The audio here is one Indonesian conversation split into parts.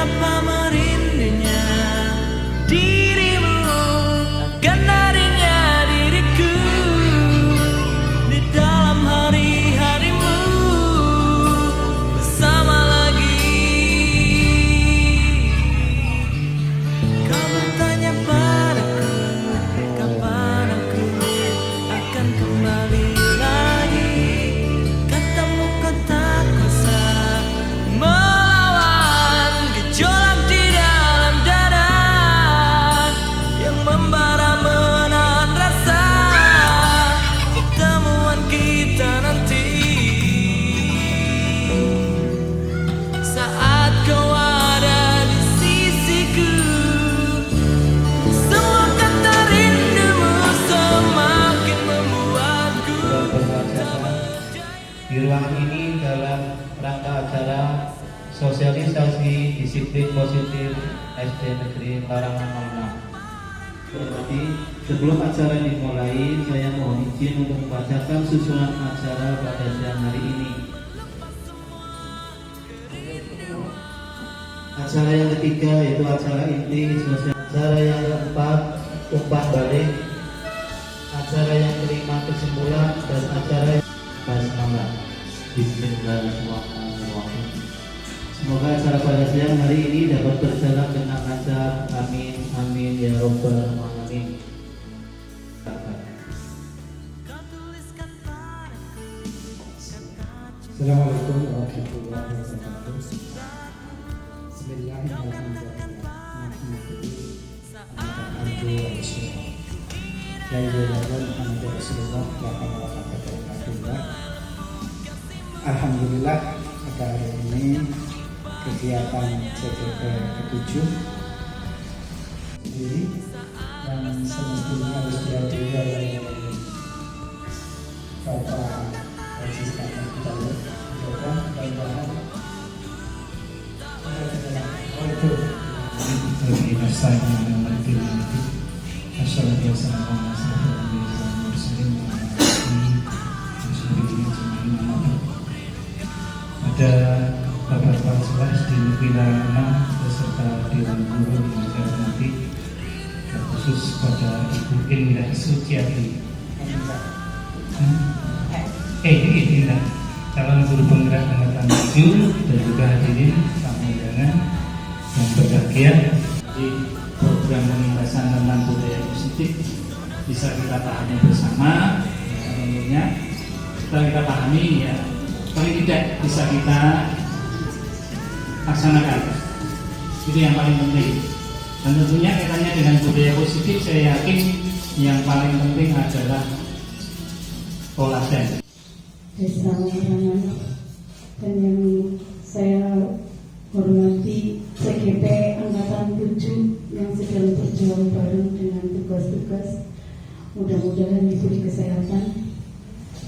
Betapa merindunya dirimu, akan harinya diriku di dalam hari-harimu bersama lagi. Kau bertanya padaku kapan aku akan kembali lagi. Katamu kau tak kuasa melawan gejolak di dalam dada yang membara menahan rasa pertemuan kita nanti. Saat kau ada di sisiku, semua kata rindumu semakin membuatku tak berdaya. Di ruang ini dalam rangka acara sosialisasi disiplin positif SD Negeri Larangan 06. Jadi sebelum acara dimulai, saya mohon izin untuk membacakan susunan acara pada siang hari ini. Acara yang ketiga yaitu acara inti sosial. Acara yang keempat umpan balik. Acara yang kelima kesimpulan dan acara yang basmalah. Bismillahirrahmanirrahim. Semoga acara pada siang hari ini dapat berjalan dengan lancar. Amin amin ya robbal alamin. Assalamualaikum warahmatullahi wabarakatuh. Bismillahirrahmanirrahim. Alhamdulillah pada hari ini kegiatan CGP ke-7 sendiri yang semestinya harus dihadiri oleh Bapak Asisten Ketua dan ada Bapak Kepala Sekolah di Negeri Larangan beserta Dewan Guru yang saya hormati, khusus pada Ibu Indah Suciati, Indah, calon guru penggerak angkatan 7, dan juga hadirin tamu undangan yang berbahagia. Di program pembahasan tentang budaya positif bisa kita pahami bersama, ya, tentunya setelah kita pahami, ya paling tidak bisa kita laksanakan. Itu yang paling penting. Dan tentunya kaitannya dengan budaya positif, saya yakin yang paling penting adalah teladan. Desa Larangan dan yang saya hormati CGP Angkatan 7 yang sedang berjuang bareng dengan tugas-tugas. Mudah-mudahan diberi kesehatan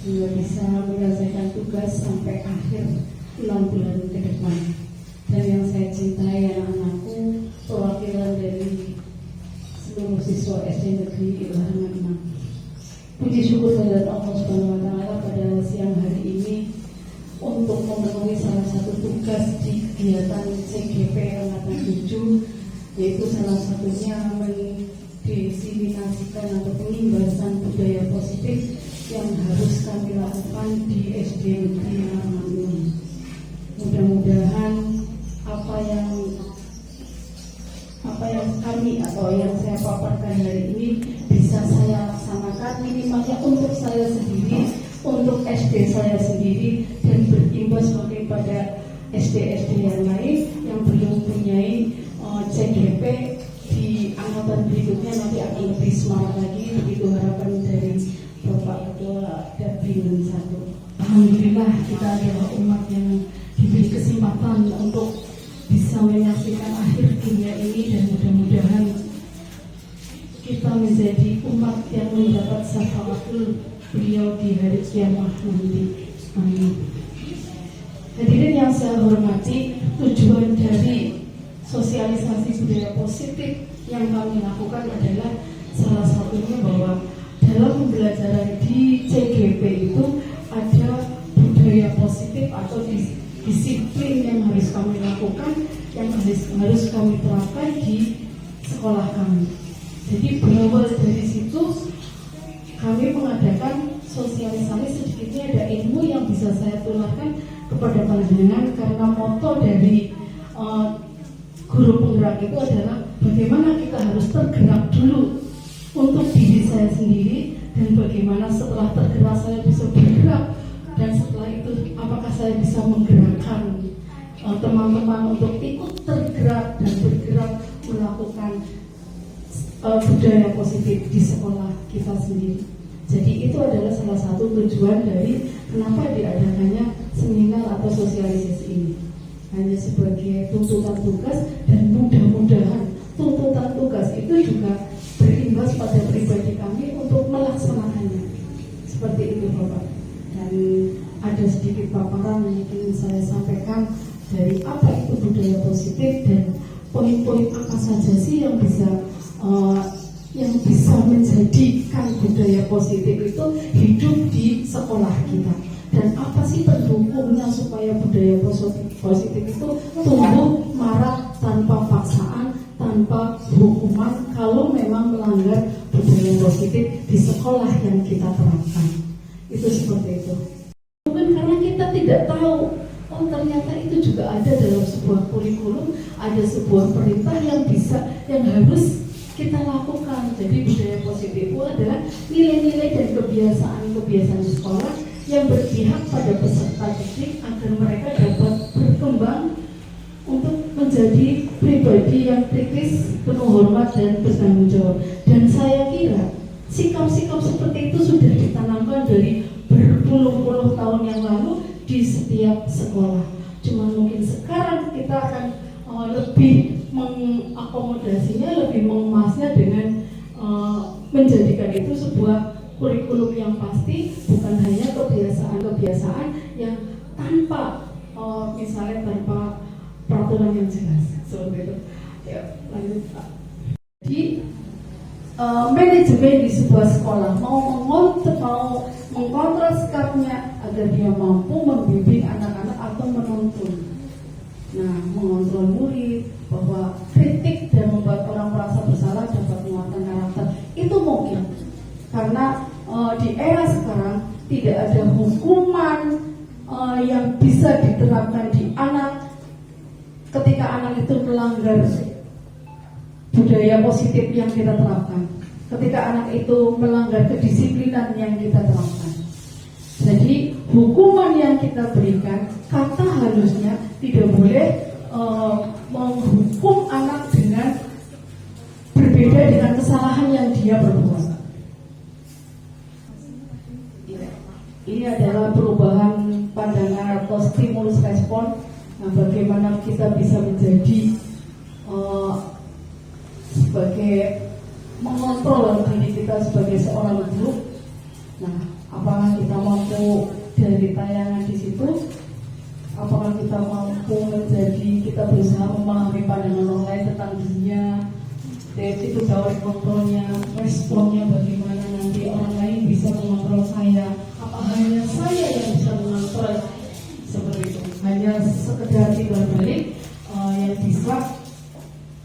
sehingga bisa menyelesaikan tugas sampai akhir 6 bulan ke depan. Dan yang saya cintai anak-anakku, perwakilan dari seluruh siswa SD Negeri Larangan 6. Puji syukur kehadirat Allah Subhanahu wa Ta'ala pada siang hari ini untuk memenuhi salah satu tugas di kegiatan CGP Angkatan 7, yaitu salah satunya mendiseminasikan atau pengimbasan budaya positif yang harus kami lakukan di SD Negeri Larangan 6. Mudah-mudahan apa yang kami atau yang saya paparkan hari ini bisa saya laksanakan minimalnya untuk saya sendiri, untuk SD saya sendiri, dan berimbas bagi pada SD-SD yang lain yang belum mempunyai CGP di angkatan berikutnya nanti akan lebih semangat lagi. Begitu harapan dari Bapak Ketua Dapil 1. Alhamdulillah kita adalah umat yang diberi kesempatan untuk bisa menyaksikan akhir dunia ini, dan mudah-mudahan kita menjadi umat yang mendapat syafaatul beliau di hari kiamat nanti. Amin. Hadirin yang saya hormati, tujuan dari sosialisasi budaya positif yang kami lakukan adalah salah satunya bahwa dalam pembelajaran di CGP itu ada budaya positif atau disiplin yang harus kami lakukan, yang harus kami terapkan di sekolah kami. Jadi berawal dari situ kami mengadakan sosialisasi, sedikitnya ada ilmu yang bisa saya tularkan kepada panjenengan, karena moto dari guru penggerak itu adalah bagaimana kita harus tergerak dulu untuk diri saya sendiri, dan bagaimana setelah tergerak saya bisa bergerak, dan setelah itu apakah saya bisa menggerakkan teman-teman untuk ikut tergerak dan bergerak melakukan budaya positif di sekolah kita sendiri. Jadi itu adalah salah satu tujuan dari kenapa diadakannya seminar atau sosialisasi ini. Hanya sebagai tuntutan tugas, dan mudah-mudahan tuntutan tugas itu juga berimbas pada pribadi kami untuk melaksanakannya. Seperti itu Bapak. Dan ada sedikit paparan yang ingin saya sampaikan dari apa itu budaya positif dan poin-poin apa saja sih yang bisa menjadikan budaya positif itu hidup di sekolah kita, dan apa sih pendukungnya supaya budaya positif itu tumbuh marak tanpa paksaan, tanpa hukuman kalau memang melanggar budaya positif di sekolah yang kita terapkan. Itu seperti itu. Mungkin karena kita tidak tahu, oh ternyata itu juga ada dalam sebuah kurikulum, ada sebuah perintah yang harus kita lakukan. Jadi budaya positif itu adalah nilai-nilai dan kebiasaan-kebiasaan di sekolah yang berpihak pada peserta didik agar mereka dapat berkembang untuk menjadi pribadi yang kritis, penuh hormat dan bertanggung jawab. Dan saya kira sikap-sikap seperti itu sudah ditanamkan dari berpuluh-puluh tahun yang lalu di setiap sekolah. Cuma mungkin sekarang kita akan lebih mengakomodasinya, lebih mengemasnya dengan menjadikan itu sebuah kurikulum yang pasti, bukan hanya kebiasaan-kebiasaan yang tanpa misalnya tanpa peraturan yang jelas. Seperti itu. Ya, lanjut Pak. Jadi manajemen di sebuah sekolah mau mengkontrol sikapnya agar dia mampu membimbing anak-anak atau menuntun. Nah, mengontrol murid bahwa kritik dan membuat orang merasa bersalah dapat menguatkan karakter itu mungkin karena di era sekarang tidak ada hukuman yang bisa diterapkan di anak ketika anak itu melanggar budaya positif yang kita terapkan, ketika anak itu melanggar kedisiplinan yang kita terapkan. Jadi hukuman yang kita berikan, kata halusnya tidak boleh menghukum anak dengan berbeda dengan kesalahan yang dia perbuat. Ini adalah perubahan pandangan atau stimulus respon. Nah, bagaimana kita bisa menjadi sebagai mengontrol diri kita sebagai seorang guru. Nah, apakah kita mampu dari tayangan di situ? Apakah kita mampu kita berusaha memahami pandangan orang lain tentang dunia? Dan itu teori kontrolnya, responnya bagaimana nanti orang lain bisa mengontrol saya? Apa hanya saya yang bisa mengontrol? Seperti itu. Hanya sekedar timbal balik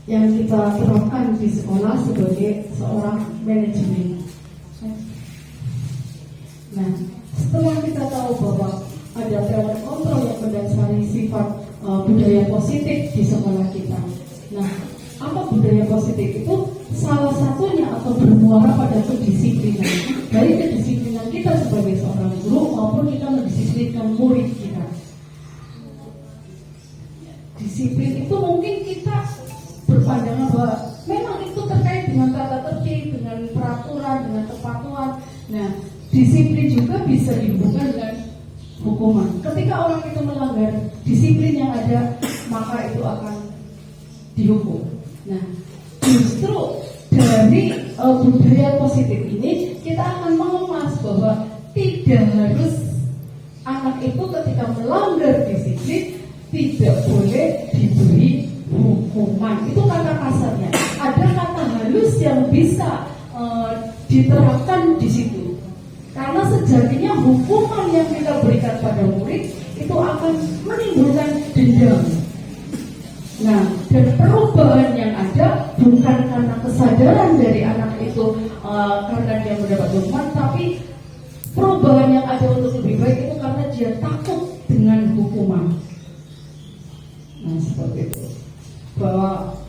yang kita terapkan di sekolah sebagai seorang manajemen. Nah, setelah kita tahu bahwa ada teori kontrol yang mendasari sifat budaya positif di sekolah kita. Nah, apa budaya positif itu? Salah satunya atau bermuara pada kedisiplinan. Dari kedisiplinan kita sebagai seorang guru maupun kita mendisiplinkan murid kita. Disiplin itu mungkin kita berpandangan bahwa memang itu terkait dengan tata tertib, dengan peraturan, dengan kepatuhan. Nah, disiplin juga bisa dihubungkan dengan hukuman. Ketika orang itu melanggar disiplin yang ada, maka itu akan dihukum. Nah, justru dari budaya positif ini kita akan mengemas bahwa tidak harus anak itu ketika melanggar disiplin tidak boleh diberi hukuman. Itu kata kasarnya. Ada kata halus yang bisa diterapkan di situ. Karena sejatinya hukuman yang kita berikan pada murid itu itu akan menimbulkan dendam. Nah, dan perubahan yang ada bukan karena kesadaran dari anak itu karena dia mendapat hukuman, tapi perubahan yang ada untuk lebih baik itu karena dia takut dengan hukuman. Nah, seperti itu. Bahwa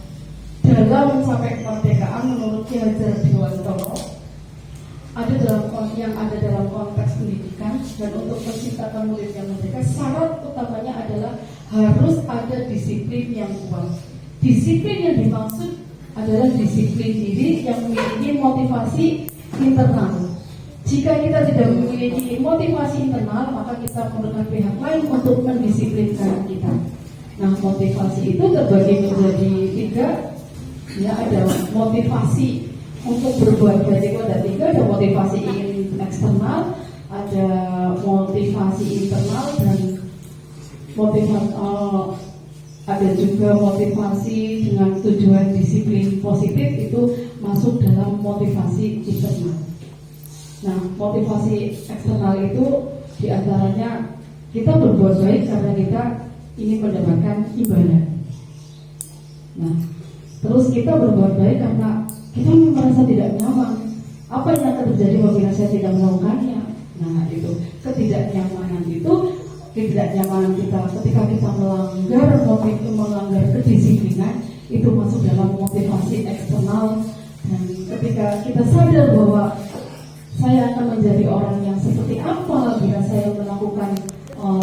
dalam mencapai kemerdekaan menurut Ki Hajar Dewantara ada dalam konteks pendidikan, dan untuk menciptakan murid yang merdeka syarat utamanya adalah harus ada disiplin yang kuat. Disiplin yang dimaksud adalah disiplin diri yang memiliki motivasi internal. Jika kita tidak memiliki motivasi internal, maka kita memerlukan pihak lain untuk mendisiplinkan kita. Nah, motivasi itu terbagi menjadi 3. Ya, ada motivasi untuk berbuat baik itu ada 3, ada motivasi eksternal, ada motivasi internal, dan ada juga motivasi dengan tujuan disiplin positif, itu masuk dalam motivasi internal. Nah, motivasi eksternal itu diantaranya kita berbuat baik karena kita ingin mendapatkan imbalan. Nah, terus kita berbuat baik karena kita merasa tidak nyaman. Apa yang akan terjadi apabila saya tidak melakukannya? Nah, itu ketidaknyamanan kita ketika kita melanggar kedisiplinan itu masuk dalam motivasi eksternal. Dan ketika kita sadar bahwa saya akan menjadi orang yang seperti apa bila saya melakukan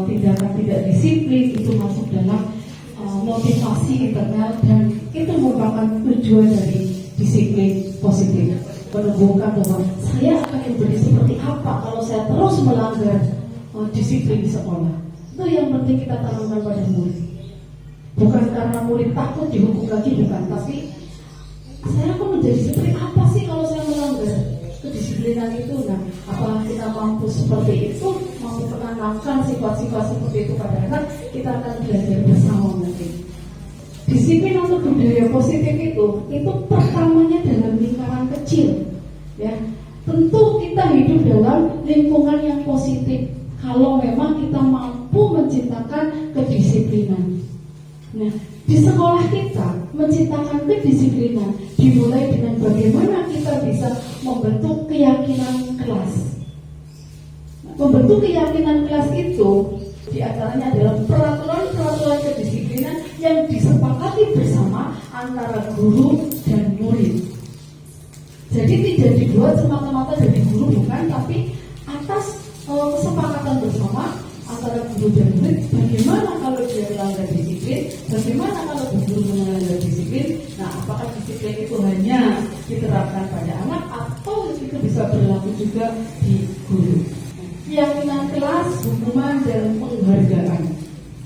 tindakan tidak disiplin, itu masuk dalam motivasi internal, dan itu merupakan tujuan dari disiplin positif, menumbuhkan bahwa saya akan menjadi seperti apa kalau saya terus melanggar disiplin di sekolah. Itu yang penting kita tanamkan pada murid. Bukan karena murid takut dihukum lagi, bukan, tapi saya akan menjadi seperti apa sih kalau saya melanggar kedisiplinan itu. Nah, apakah kita mampu seperti itu, mampu menanamkan sifat-sifat seperti itu pada anak, kita akan belajar bersama nanti. Disiplin untuk budaya positif itu pertamanya dalam lingkaran kecil, ya. Tentu kita hidup dalam lingkungan yang positif kalau memang kita mampu menciptakan kedisiplinan. Nah, di sekolah kita menciptakan kedisiplinan dimulai dengan bagaimana kita bisa membentuk keyakinan kelas. Nah, membentuk keyakinan kelas itu diantaranya adalah peraturan-peraturan kedisiplinan yang disepakati bersama antara guru dan murid. Jadi tidak dibuat semata-mata dari guru, bukan, tapi atas kesepakatan bersama antara guru dan murid. Bagaimana kalau dia melanggar disiplin? Bagaimana kalau guru melanggar disiplin? Nah, apakah disiplin itu hanya diterapkan pada anak atau itu bisa berlaku juga di guru? Keyakinan kelas, hukuman, dan penghargaan.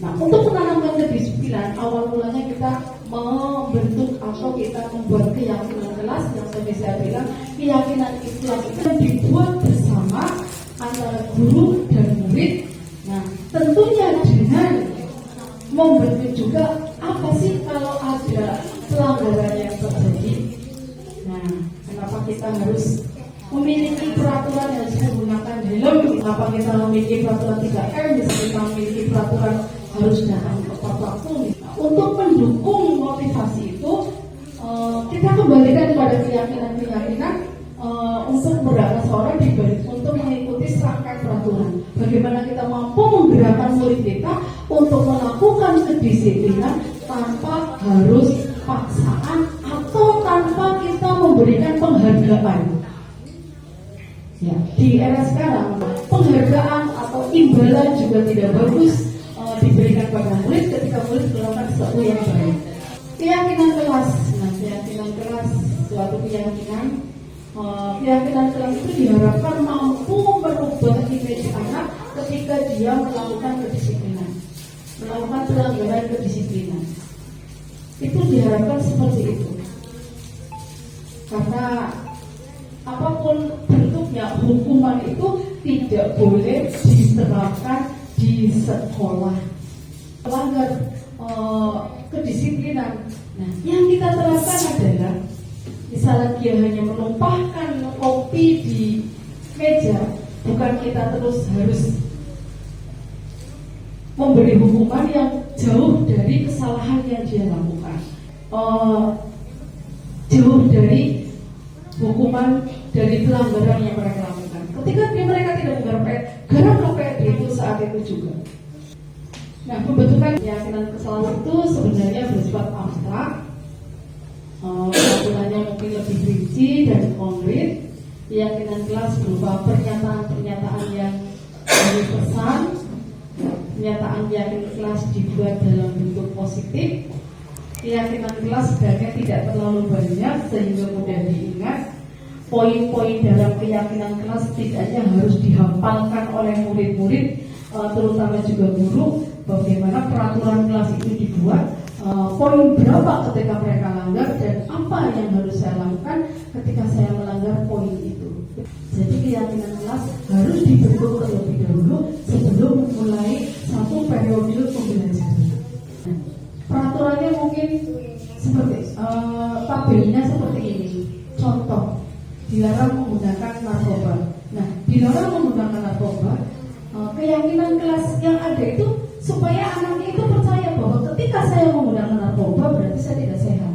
Nah, untuk menanamkan kedisiplinan, awal mulanya kita membentuk atau kita membuat keyakinan kelas yang tadi saya bilang, keyakinan Islam itu dibuat bersama antara guru dan murid. Nah, tentunya dengan membentuk juga apa sih kalau ada pelanggaran yang terjadi. Nah, kenapa kita harus memiliki peraturan yang harus menggunakan helm? Kenapa kita memiliki peraturan 3M? Bisa kita memiliki peraturan harus datang tepat waktu. Nah, untuk mendukung motivasi itu, kita kembalikan pada keyakinan-keyakinan untuk menggerakkan seorang untuk mengikuti serangkaian peraturan. Bagaimana kita mampu menggerakkan murid kita untuk melakukan kedisiplinan tanpa harus paksaan atau tanpa kita memberikan penghargaan. Ya, di era sekarang penghargaan atau imbalan juga tidak bagus diberikan pada murid ketika murid melakukan sesuatu yang baik. Keyakinan kelas, nah keyakinan kelas suatu keyakinan kelas itu diharapkan mampu merubah image anak ketika dia melakukan kedisiplinan, melakukan pelanggaran kedisiplinan. Itu diharapkan seperti itu, karena apapun bentuknya hukuman itu tidak boleh diterapkan di sekolah. Pelanggar kedisiplinan, nah yang kita terapkan adalah misalnya dia hanya menumpahkan kopi di meja, bukan kita terus harus memberi hukuman yang jauh dari kesalahan yang dia lakukan, jauh dari hukuman dari pelanggaran yang mereka lakukan. Ketika mereka tidak menggarap KPRD itu saat itu juga. Nah, pembentukan keyakinan kesalahan itu sebenarnya bersifat abstrak. Aturannya mungkin lebih rinci dan konkret. Keyakinan kelas berupa pernyataan-pernyataan yang berpesan. Pernyataan yakin kelas dibuat dalam bentuk positif. Keyakinan kelas sebenarnya tidak terlalu banyak sehingga mudah diingat. Poin-poin dalam keyakinan kelas setidaknya harus dihafalkan oleh murid-murid, terutama juga guru. Bagaimana peraturan kelas itu dibuat, poin berapa ketika mereka langgar, dan apa yang harus saya lakukan ketika saya melanggar poin itu. Jadi keyakinan kelas harus dibentuk terlebih dahulu sebelum memulai satu periode pembelajaran. Peraturannya mungkin seperti tabelnya seperti ini. Contoh, dilarang menggunakan narkoba. Nah, dilarang menggunakan narkoba, keyakinan kelas yang ada itu supaya anaknya itu percaya bahwa ketika saya menggunakan narkoba berarti saya tidak sehat.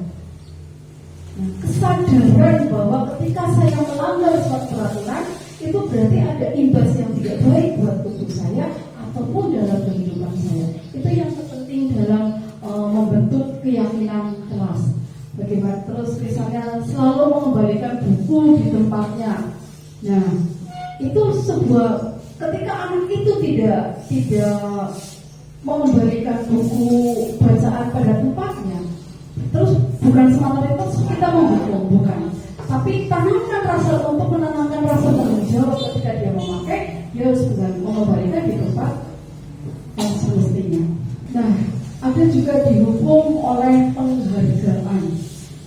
Nah, kesadaran bahwa ketika saya melanggar suatu peraturan itu berarti ada imbas yang tidak baik buat tubuh saya ataupun dalam kehidupan saya. Itu yang terpenting dalam membentuk keyakinan kelas. Bagaimana terus misalnya selalu mengembalikan buku di tempatnya. Nah, itu sebuah ketika anak itu tidak mengembalikan buku bacaan pada tempatnya, terus bukan semata-mata kita menghukum, bukan, tapi tanamkan rasa untuk menanamkan rasa tanggung jawab ketika dia memakai, dia harus mengembalikan di tempat yang semestinya. Nah, ada juga dihukum oleh penghargaan.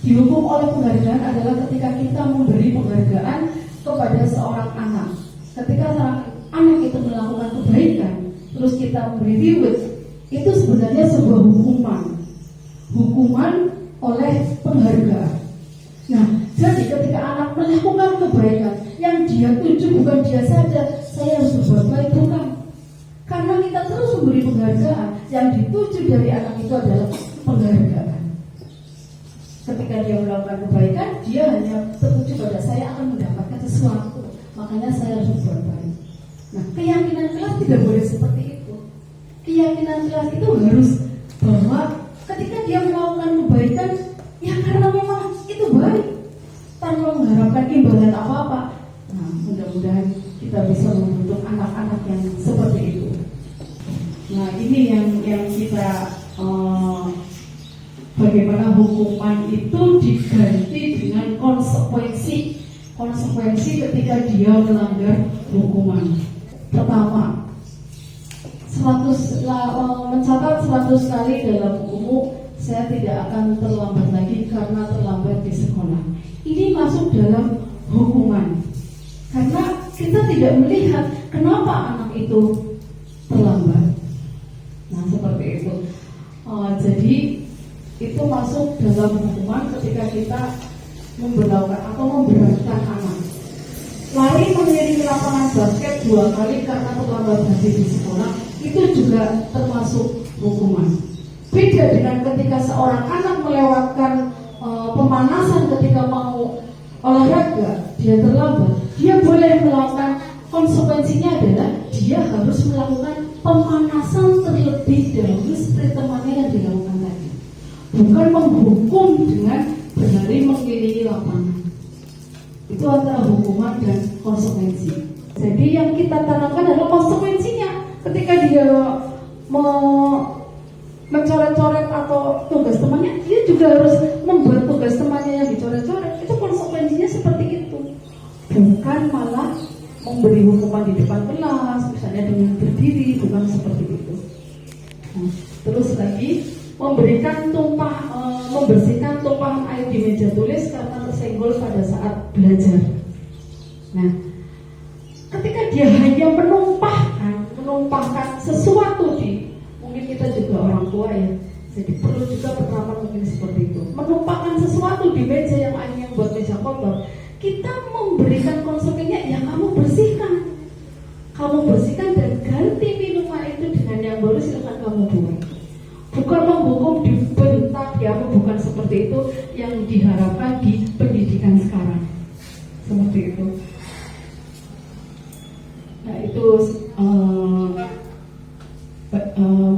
Dihukum oleh penghargaan adalah ketika kita memberi penghargaan kepada seorang anak. Ketika seorang anak itu melakukan kebaikan, terus kita memberi reward, itu sebenarnya sebuah hukuman oleh penghargaan. Nah, jadi ketika anak melakukan kebaikan yang dia tuju, bukan dia sadar saya harus berbuat baik, bukan. Karena kita terus memberi penghargaan, yang dituju dari anak itu adalah penghargaan. Ketika dia melakukan kebaikan, dia hanya tertuju pada saya akan mendapatkan sesuatu, makanya saya harus berbuat baik. Nah, keyakinan kelas tidak boleh seperti itu. Keyakinan kelas itu harus bahwa ketika dia melakukan kebaikan, ya karena memang itu baik, tanpa mengharapkan imbalan apa-apa. Nah, mudah-mudahan kita bisa membentuk anak-anak yang seperti itu. Nah, ini yang kita bagaimana hukuman itu diganti dengan konsekuensi ketika dia melanggar hukuman. Pertama, mencatat 100 kali dalam bukumu, saya tidak akan terlambat lagi karena terlambat di sekolah. Ini masuk dalam hukuman. Karena kita tidak melihat kenapa anak itu terlambat. Nah, seperti itu. Jadi itu masuk dalam hukuman ketika kita memberlakukan atau memberatkan anak. Lari mengelilingi lapangan basket 2 kali karena terlambat hadir di sekolah, itu juga termasuk hukuman. Beda dengan ketika seorang anak melewatkan pemanasan ketika mau olahraga, dia terlambat, dia boleh melakukan, konsekuensinya adalah dia harus melakukan pemanasan terlebih dahulu seperti temannya yang dilakukan tadi. Bukan menghukum dengan berlari mengelilingi lapangan. Itu antara hukuman dan konsekuensi. Jadi yang kita tanamkan adalah konsekuensinya. Ketika dia mencoret-coret atau tugas temannya, dia juga harus membuat tugas temannya yang dicoret-coret. Itu konsekuensinya seperti itu. Bukan malah memberi hukuman di depan kelas, misalnya dengan berdiri, bukan seperti itu. Nah, terus lagi membersihkan tumpahan air di meja tulis karena tersenggol pada saat belajar. Nah, ketika dia hanya menumpahkan sesuatu mungkin kita juga orang tua ya, jadi perlu juga penerapan mungkin seperti itu. Menumpahkan sesuatu di meja yang akhirnya buat meja kotor, kita memberikan konsekuensinya, ya kamu bersihkan dan ganti minuman itu dengan yang baru, silakan kamu buat. Bukan menghukum, dibentak, ya bukan seperti itu yang diharapkan di pendidikan sekarang. Seperti itu. Nah itu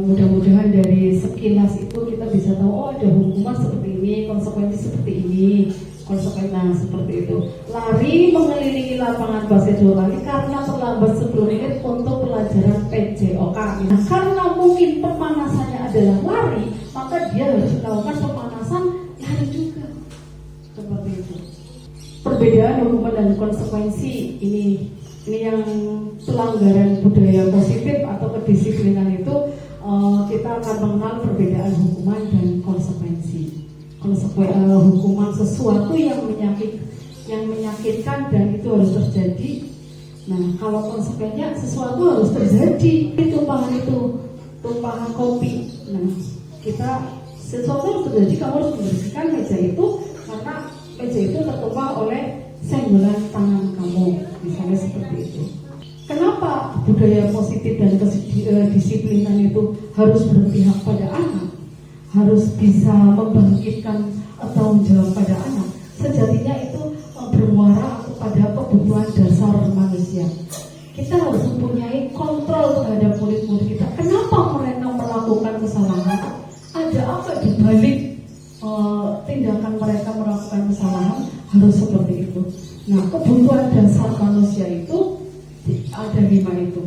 mudah-mudahan dari sekilas itu kita bisa tahu, oh ada hukuman seperti ini, konsekuensi seperti ini, konsekuensi seperti itu. Lari mengelilingi lapangan basket 2 kali karena terlambat 10 menit untuk pelajaran PJOK. Nah, karena mungkin pemanasannya adalah lari, maka dia harus melakukan pemanasan lari juga. Seperti itu. Perbedaan hukuman dan konsekuensi ini yang pelanggaran budaya positif atau kedisiplinan itu kita akan mengenal perbedaan hukuman dan konsekuensi. Hukuman sesuatu yang menyakitkan dan itu harus terjadi. Nah, kalau konsekuensinya sesuatu harus terjadi. Tumpahan kopi. Nah, sesuatu harus terjadi. Kamu harus membersihkan meja itu karena meja itu tertumpah oleh senggolan tangan kamu, misalnya seperti itu. Kenapa budaya positif dan kedisiplinan itu harus berpihak pada anak? Harus bisa membangkitkan tanggung jawab pada anak. Sejatinya itu bermuara kepada kebutuhan dasar manusia. Kita harus mempunyai kontrol terhadap murid-murid kita. Kenapa mereka melakukan kesalahan? Ada apa di balik tindakan mereka melakukan kesalahan? Harus seperti itu. Nah, kebutuhan dasar manusia itu ada 5 itu.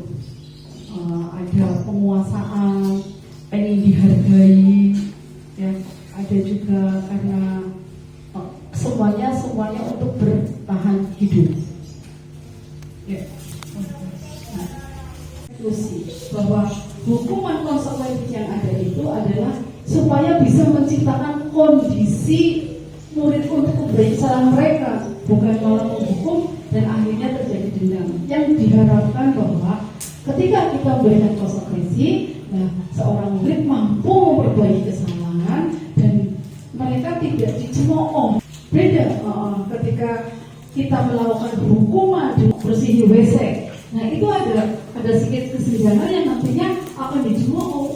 Ada penguasaan, pengen dihargai, ya. Ada juga karena semuanya untuk bertahan hidup. Ya. Nah, bahwa hukuman konsekuensi yang ada itu adalah supaya bisa menciptakan kondisi murid untuk memperbaiki kesalahan mereka, bukan malah menghukum dan akhirnya terjadi dendam. Yang diharapkan bahwa ketika kita memberikan konsekuensi, nah, seorang murid mampu memperbaiki kesalahan dan mereka tidak dicemooh. Beda ketika kita melakukan hukuman bersihin WC. Nah, itu ada sedikit kesenjangan yang nantinya akan dicemooh.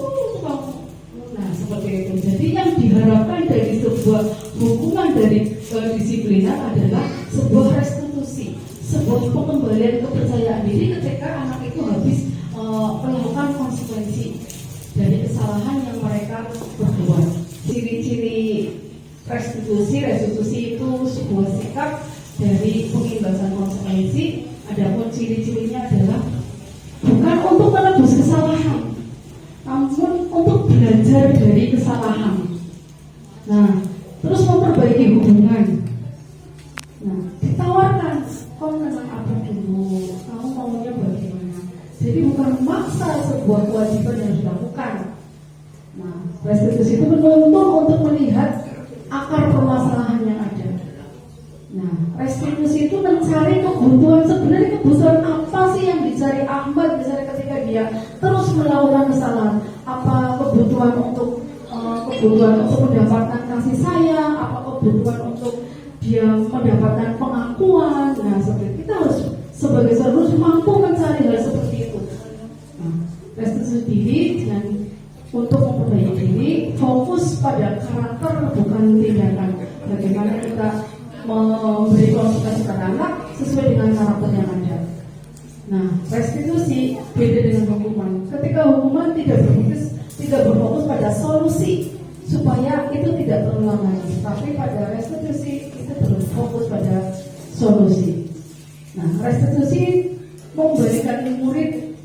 Nah, seperti itu. Jadi yang diharapkan dari sebuah hukuman dari disiplinan adalah sebuah restitusi, sebuah pengembalian kepercayaan diri ketika anak itu habis melakukan konsekuensi dari kesalahan yang mereka berbuat. Ciri-ciri restitusi itu sebuah sikap dari pengimbasan konsekuensi. Adapun ciri-cirinya adalah bukan untuk menebus kesalahan, namun untuk belajar dari kesalahan. Nah, terus memperbaiki hubungan. Nah, ditawarkan, kau kenal apa dulu, kamu maunya bagaimana. Jadi bukan memaksa sebuah kewajiban yang dilakukan. Nah, restitusi itu menuntut untuk melihat akar permasalahan yang ada. Nah, restitusi itu mencari kebutuhan, sebenarnya kebutuhan apa sih yang dicari Ahmad misalnya ketika dia terus melakukan kesalahan. Apa kebutuhan untuk mendapatkan kasih sayang, apa kebutuhan untuk dia mendapatkan pengakuan. Nah, seperti kita harus sebagai seorang mampu mencari hal seperti itu. Nah, restitusi diri dan untuk memperbaiki diri, fokus pada karakter bukan tindakan. Bagaimana kita memberi konsekuensi pada anak sesuai dengan karakter yang ada. Nah, restitusi beda dengan hukuman. Ketika hukuman tidak berfokus pada solusi supaya itu tidak terulang lagi, tapi pada restitusi itu berfokus pada solusi. Nah, restitusi memberikan murid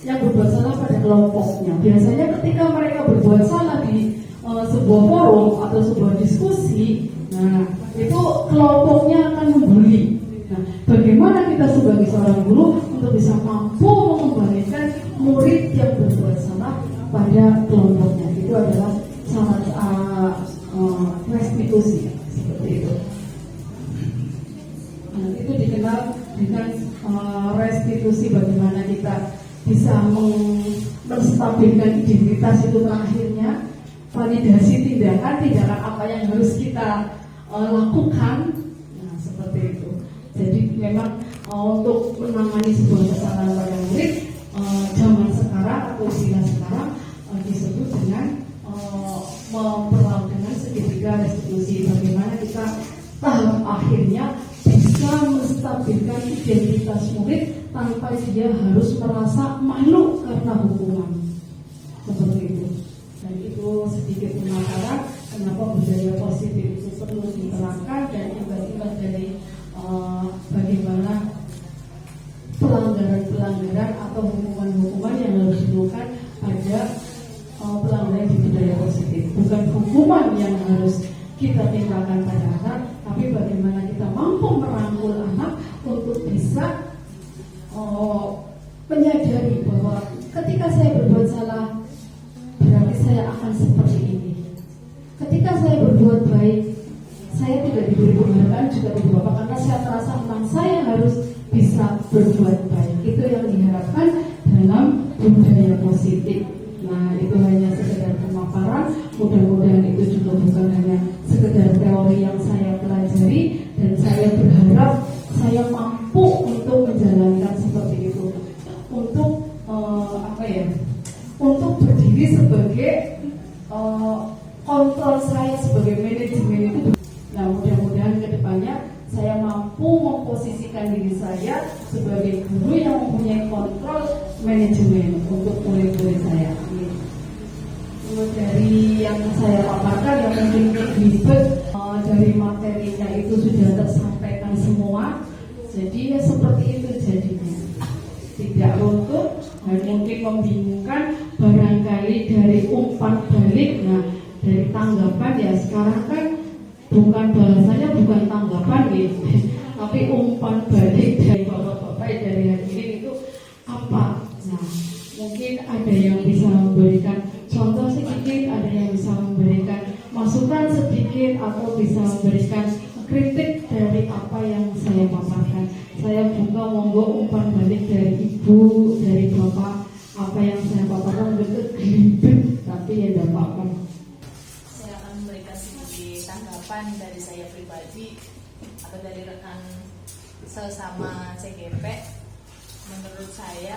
yang berbuat salah pada kelompoknya. Biasanya ketika mereka berbuat salah di sebuah forum atau sebuah diskusi, nah itu kelompoknya akan membuli. Nah, bagaimana kita sebagai seorang guru untuk bisa mampu mengembalikan murid yang berbuat salah pada kelompoknya? Itu adalah salah restitusi seperti itu. Nah, itu dikenal dengan restitusi, bagaimana kita bisa menstabilkan identitas itu terakhirnya, validasi tindakan apa yang harus kita lakukan. Nah, seperti itu. Jadi memang untuk menangani sebuah kesalahan pada murid zaman sekarang atau usia sekarang disebut dengan memperlakukan segitiga restitusi. Bagaimana kita tahap akhirnya bisa menstabilkan identitas murid tanpa dia harus merasa malu karena hukuman. Seperti itu. Dan itu sedikit pemaparan kenapa budaya positif itu perlu diterapkan dan imbas-imbas dari bagaimana pelanggaran-pelanggaran atau hukuman-hukuman yang harus dilakukan pada pelanggaran di budaya positif. Bukan hukuman yang harus kita tinggalkan pada anak, tapi bagaimana kita mampu merangkul anak untuk bisa menyadari bahwa ketika saya berbuat salah, berarti saya akan seperti ini. Ketika saya berbuat baik, saya tidak diberi penghargaan juga dari Bapak karena saya merasa memang saya harus bisa berbuat baik. Itu yang diharapkan dalam budaya positif. Nah, itu hanya sekedar pemaparan. Mudah-mudahan itu juga bukan hanya sekedar teori yang saya pelajari, dan saya berharap saya mampu untuk menjalankan seperti itu. Untuk untuk berdiri sebagai kontrol saya sebagai manajemen itu. Nah, mudah-mudahan kedepannya saya mampu memposisikan diri saya sebagai guru yang mempunyai kontrol manajemen untuk murid-murid saya. Dari yang saya paparkan yang mungkin ribet dari materinya itu sudah tersampaikan semua. Jadi ya seperti itu jadinya. Tidak runtuh dan mungkin membingungkan barangkali dari umpan balik. Nah, dari tanggapan ya sekarang kan bukan bahasanya bukan tanggapan gitu, tapi umpan balik dari bapak-bapak dari hari ini itu apa? Nah, mungkin ada yang bisa memberikan contoh sedikit, ada yang bisa memberikan masukan sedikit, atau bisa memberikan kritik dari apa yang saya paparkan. Saya buka monggo umpan balik dari ibu, dari bapak, apa yang saya paparkan betul gelibet, tapi ya tidak apa-apa. Saya akan memberikan sedikit tanggapan dari saya pribadi atau dari rekan sesama CGP. Menurut saya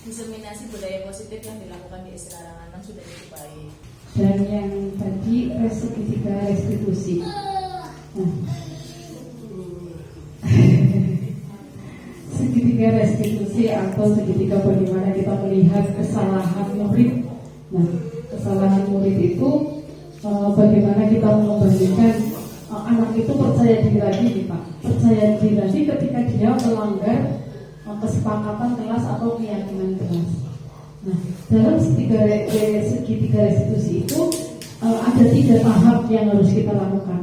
diseminasi budaya positif yang dilakukan di SD Larangan sudah cukup baik. Dan yang tadi segitiga restitusi. Segitiga restitusi atau segitiga bagaimana kita melihat kesalahan murid. Nah, kesalahan murid itu bagaimana kita mengembalikan anak itu percaya diri lagi nih Pak. Percaya diri lagi ketika dia melanggar kesepakatan kelas atau keyakinan kelas. Nah, dalam segitiga restitusi itu ada 3 tahap yang harus kita lakukan.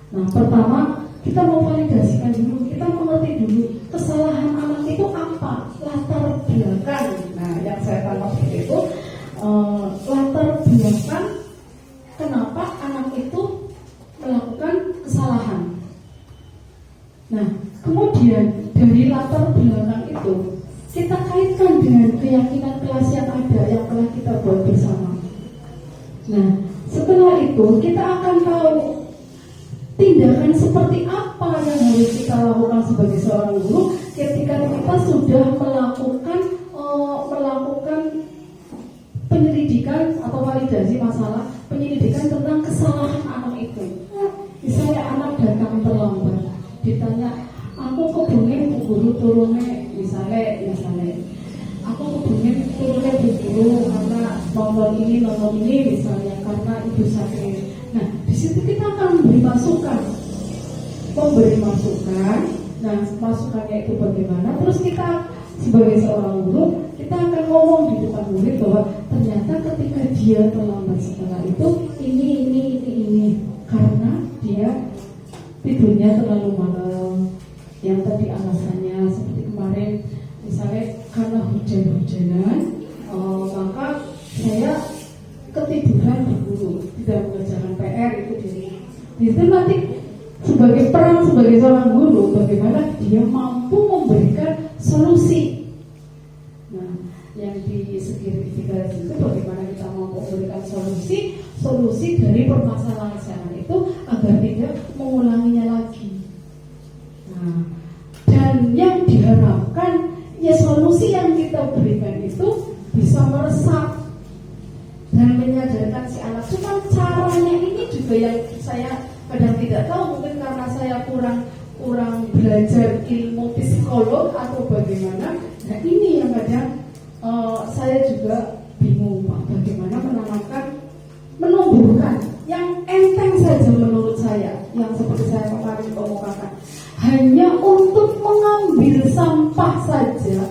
Nah, pertama kita mau validasikan dulu, kita mengerti dulu kesalahan anak itu apa, latar belakang. Nah, yang saya tangkap seperti itu latar belakang kenapa anak itu melakukan kesalahan. Nah, kemudian dari latar belakang itu kita kaitkan dengan keyakinan kelas yang ada yang telah kita buat bersama. Nah, setelah itu kita akan tahu tindakan seperti apa yang harus kita lakukan sebagai seorang guru ketika kita sudah melakukan penyelidikan atau validasi masalah, penyelidikan tentang kesalahan anak itu. Misalnya anak datang terlambat, ditanya, aku kepingin Bu Guru turunnya, misalnya aku kepingin turunnya Bu Guru karena nomor ini misalnya karena ibu sakit. Nah, di situ kita akan memberi masukan. Nah, masukannya itu bagaimana? Terus kita sebagai seorang guru, kita akan ngomong di depan murid bahwa ternyata ketika dia terlambat setelah itu ini karena dia tidurnya terlalu malam. Yang tadi alasannya seperti kemarin, misalnya karena hujan-hujanan, maka saya ketiduran di guru, tidak mengerjakan PR itu nanti sebagai peran sebagai seorang guru, bagaimana dia mampu memberikan solusi. Nah, yang di segitiga itu bagaimana kita mampu memberikan solusi dari permasalahan sekarang itu agar tidak mengulanginya lagi. Nah, dan yang diharapkan ya solusi yang kita berikan itu bisa meresap dan menyadarkan si anak. Cuma caranya ini juga yang saya kadang tidak tahu, mungkin karena saya kurang belajar ilmu psikolog atau bagaimana. Nah ini yang kadang saya juga bingung Pak, bagaimana menumbuhkan yang enteng saja menurut saya, yang seperti saya kemarin kemukakan, hanya untuk mengambil sampah saja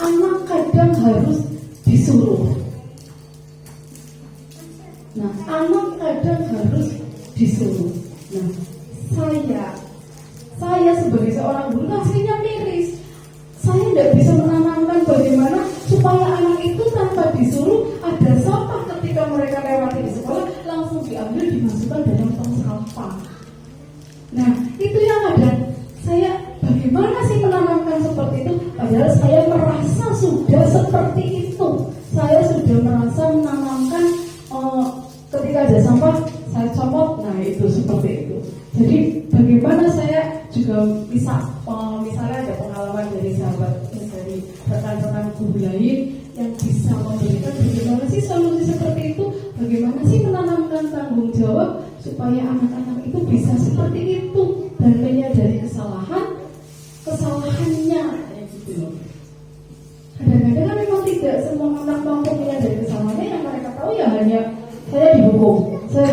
anak kadang harus disuruh. Nah, anak kadang harus disuruh. Nah, saya sebagai seorang guru hasilnya miris. Saya tidak bisa menanamkan bagaimana supaya anak itu tanpa disuruh ada sampah ketika mereka lewati di sekolah langsung diambil dimasukkan dalam tong sampah. Nah, itu yang ada. Saya bagaimana sih menanamkan seperti itu? Padahal saya merasa sudah seperti itu. Saya sudah merasa menanamkan ketika ada sampah saya copot. Nah, itu seperti itu. Jadi bagaimana saya juga bisa misalnya ada pengalaman dari sahabat, dari rekan-rekan guru lain yang bisa memberikan bagaimana sih solusi seperti itu, bagaimana sih menanamkan tanggung jawab supaya anak-anak itu bisa seperti itu dan menyadari kesalahannya gitu loh. Kadang-kadang kan memang tidak semua anak mampu menyadari kesalahannya, yang mereka tahu ya hanya saya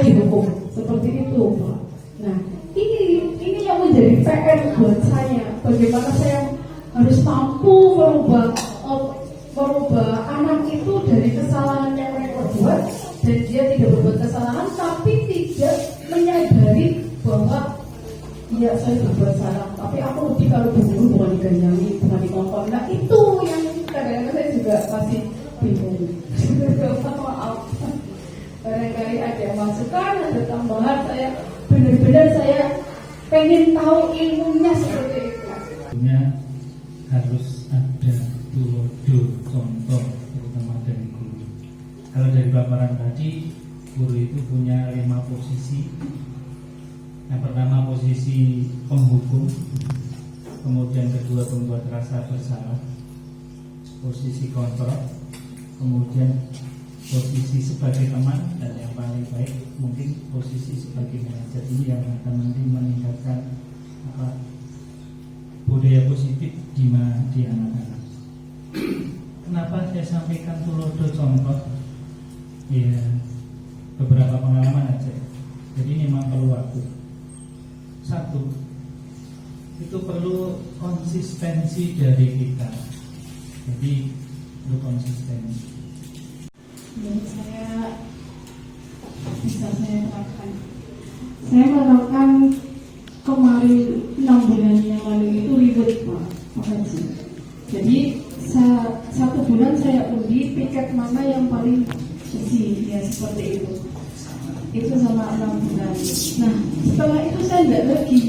dihukum seperti itu Pak. Nah ini yang menjadi PR buat saya, bagaimana saya harus mampu merubah anak itu dari kesalahan yang mereka buat, dan dia tidak berbuat kesalahan tapi tidak menyadari bahwa iya saya berbuat salah, tapi aku lebih kalau dulu bukan diganyangi, bukan dikongkong. Nah itu yang kadang-kadang saya juga masih bingung. Maaf, barangkali ada masukan, ada tambahan, saya benar-benar saya pengen tahu ilmunya seperti itu. Tentunya harus ada contoh terutama dari guru. Kalau dari paparan tadi, guru itu punya 5 posisi. Yang pertama posisi penghukum, kemudian kedua pembuat rasa bersalah, posisi kontrol, kemudian posisi sebagai teman, dan yang paling baik mungkin posisi sebagai manajer. Ini yang akan nanti meningkatkan budaya positif di anak-anak. Kenapa saya sampaikan tulodo contoh? Ya, beberapa pengalaman aja. Jadi memang perlu waktu. Satu, itu perlu konsistensi dari kita. Jadi perlu konsistensi. Jadi saya bisa saya terapkan. Saya menerapkan kemarin 6 bulan yang lalu itu ribet Pak. Jadi 1 bulan saya undi piket mana yang paling bersih, ya seperti itu. Itu sama 6 bulan. Nah setelah itu saya tidak lagi,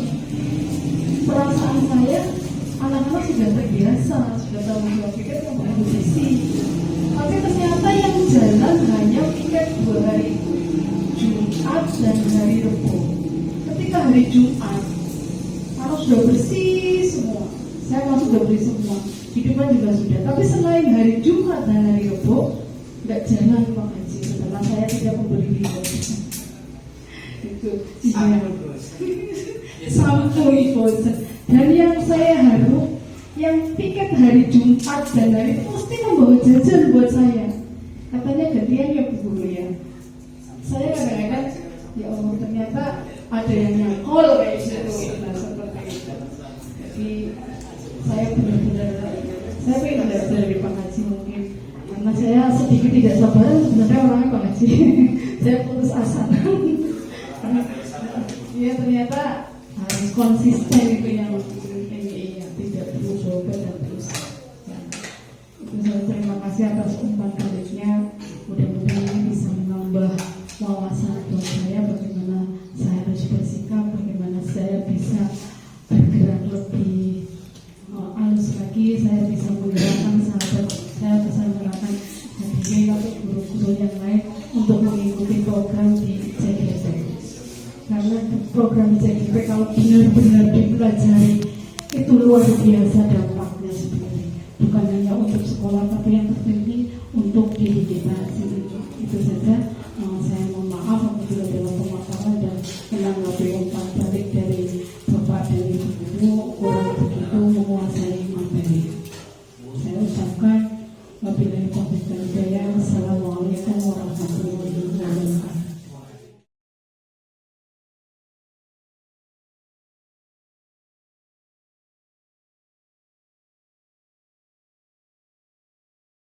perasaan saya anak-anak sudah terbiasa, sudah tahu bahwa piket yang paling bersih. Tapi ternyata yang jalan hanya piket 2 hari, Jumat dan hari Rebo. Ketika hari Jumat anak sudah bersih semua, saya langsung sudah bersih semua, di depan juga sudah. Tapi selain hari Jumat dan hari Rebo tidak jalan Pak Haji, setelah saya tidak memberi libur. Itu sampai bosan. Dan yang saya harus, yang piket hari Jumat dan hari itu mesti membawa jajan buat saya. Katanya gantian ya Bu Guru ya. Saya kadang-kadang ya Allah, ternyata ada yang nyangkol kayak gitu. Nah seperti itu. Jadi saya benar-benar saya pengen dari Pak Haji mungkin, karena saya sedikit tidak sabaran sebenarnya orangnya Pak Haji. Saya putus asa. Ya ternyata harus konsisten itu yang tidak perlu coba dan terus. Ya. Itu saya terima kasih atas umpan baliknya. Mudah-mudahan ini bisa menambah wawasan buat saya bagaimana saya harus bersikap, bagaimana saya bisa bergerak lebih halus lagi, saya bisa menggerakkan sahabat, saya bisa menggerakkan HDG atau guru-guru yang lain untuk mengikuti program di JGP. Karena program JGP kalau benar-benar dipelajari itu luar biasa dampaknya sebenarnya. Bukan hanya untuk sekolah, tapi yang terpenting untuk diri kita sendiri. Itu saja. saja. Saya mohon maaf apabila dalam pemaparan dan menanggapi umpan balik dari Bapak dan Ibu Guru kurang begitu menguasai materi. Saya ucapkan wabillahi taufiq wal hidayah. Assalamualaikum warahmatullahi wabarakatuh.